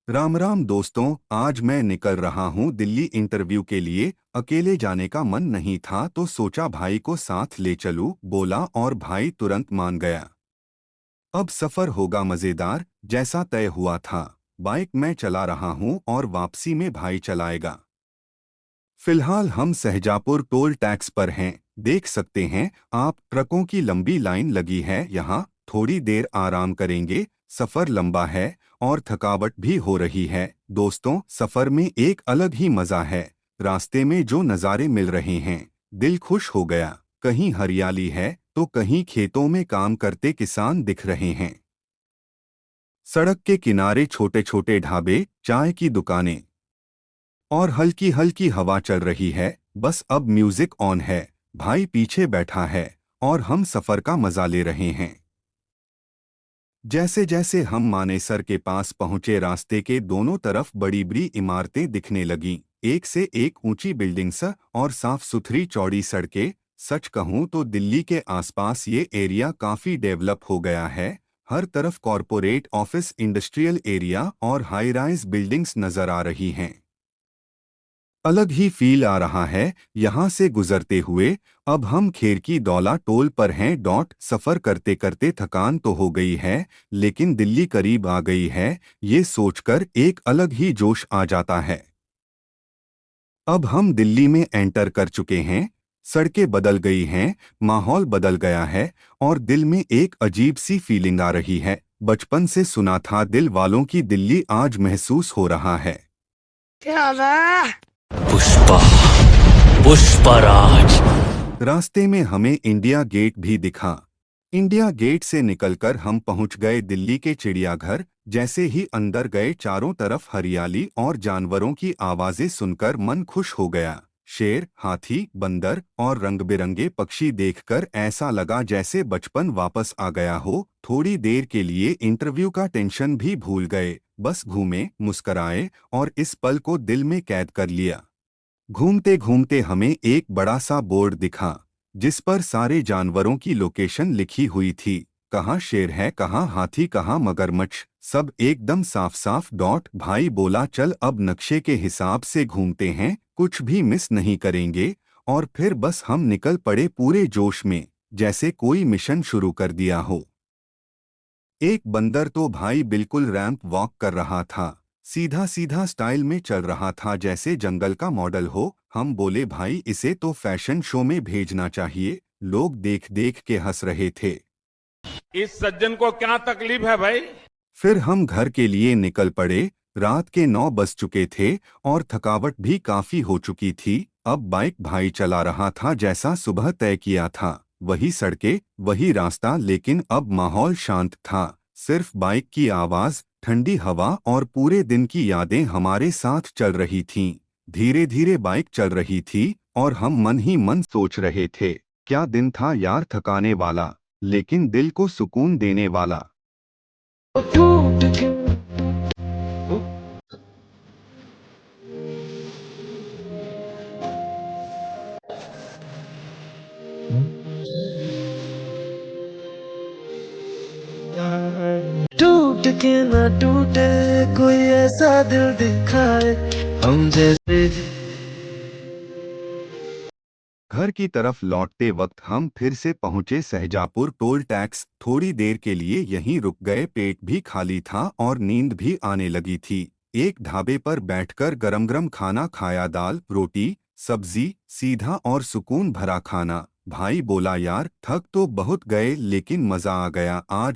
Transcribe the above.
राम राम दोस्तों। आज मैं निकल रहा हूँ दिल्ली इंटरव्यू के लिए। अकेले जाने का मन नहीं था तो सोचा भाई को साथ ले चलूं, बोला और भाई तुरंत मान गया। अब सफर होगा मजेदार, जैसा तय हुआ था। बाइक मैं चला रहा हूँ और वापसी में भाई चलाएगा। फिलहाल हम सहजापुर टोल टैक्स पर हैं। देख सकते हैं आप, ट्रकों की लंबी लाइन लगी है यहाँ। थोड़ी देर आराम करेंगे। सफर लंबा है और थकावट भी हो रही है। दोस्तों, सफर में एक अलग ही मजा है। रास्ते में जो नज़ारे मिल रहे हैं, दिल खुश हो गया। कहीं हरियाली है तो कहीं खेतों में काम करते किसान दिख रहे हैं। सड़क के किनारे छोटे छोटे ढाबे, चाय की दुकानें और हल्की हल्की हवा चल रही है। बस अब म्यूजिक ऑन है, भाई पीछे बैठा है और हम सफर का मजा ले रहे हैं। जैसे जैसे हम मानेसर के पास पहुंचे, रास्ते के दोनों तरफ बड़ी बड़ी इमारतें दिखने लगीं। एक से एक ऊंची बिल्डिंग्स और साफ सुथरी चौड़ी सड़कें। सच कहूं तो दिल्ली के आसपास ये एरिया काफी डेवलप हो गया है। हर तरफ कॉरपोरेट ऑफिस, इंडस्ट्रियल एरिया और हाई राइज बिल्डिंग्स नजर आ रही हैं। अलग ही फील आ रहा है यहाँ से गुजरते हुए। अब हम खेरकी दौला टोल पर हैं। सफर करते करते थकान तो हो गई है, लेकिन दिल्ली करीब आ गई है, ये सोचकर एक अलग ही जोश आ जाता है। अब हम दिल्ली में एंटर कर चुके हैं। सड़कें बदल गई हैं, माहौल बदल गया है और दिल में एक अजीब सी फीलिंग आ रही है। बचपन से सुना था दिल वालों की दिल्ली, आज महसूस हो रहा है। क्या है? पुष्पा, पुष्पराज। रास्ते में हमें इंडिया गेट भी दिखा। इंडिया गेट से निकलकर हम पहुंच गए दिल्ली के चिड़ियाघर। जैसे ही अंदर गए, चारों तरफ हरियाली और जानवरों की आवाजें सुनकर मन खुश हो गया। शेर, हाथी, बंदर और रंग-बिरंगे पक्षी देखकर ऐसा लगा जैसे बचपन वापस आ गया हो। थोड़ी देर के लिए इंटरव्यू का टेंशन भी भूल गए। बस घूमे, मुस्कराए और इस पल को दिल में कैद कर लिया। घूमते घूमते हमें एक बड़ा सा बोर्ड दिखा, जिस पर सारे जानवरों की लोकेशन लिखी हुई थी। कहाँ शेर है, कहाँ हाथी, कहाँ मगरमच्छ, सब एकदम साफ साफ। भाई बोला, चल अब नक्शे के हिसाब से घूमते हैं, कुछ भी मिस नहीं करेंगे। और फिर बस हम निकल पड़े पूरे जोश में, जैसे कोई मिशन शुरू कर दिया हो। एक बंदर तो भाई बिल्कुल रैंप वॉक कर रहा था, सीधा सीधा स्टाइल में चल रहा था जैसे जंगल का मॉडल हो। हम बोले, भाई इसे तो फैशन शो में भेजना चाहिए। लोग देख देख के हंस रहे थे। इस सज्जन को क्या तकलीफ है भाई? फिर हम घर के लिए निकल पड़े। रात के 9 बज चुके थे और थकावट भी काफी हो चुकी थी। अब बाइक भाई चला रहा था, जैसा सुबह तय किया था। वही सड़कें, वही रास्ता, लेकिन अब माहौल शांत था। सिर्फ बाइक की आवाज, ठंडी हवा और पूरे दिन की यादें हमारे साथ चल रही थीं। धीरे धीरे बाइक चल रही थी और हम मन ही मन सोच रहे थे, क्या दिन था यार, थकाने वाला लेकिन दिल को सुकून देने वाला। टूट के ना टूटे, कोई ऐसा दिल दिखाए हम जैसे। घर की तरफ लौटते वक्त हम फिर से पहुंचे सहजापुर टोल टैक्स। थोड़ी देर के लिए यहीं रुक गए, पेट भी खाली था और नींद भी आने लगी थी। एक ढाबे पर बैठकर गरम गरम खाना खाया, दाल रोटी सब्जी, सीधा और सुकून भरा खाना। भाई बोला, यार थक तो बहुत गए लेकिन मजा आ गया आज।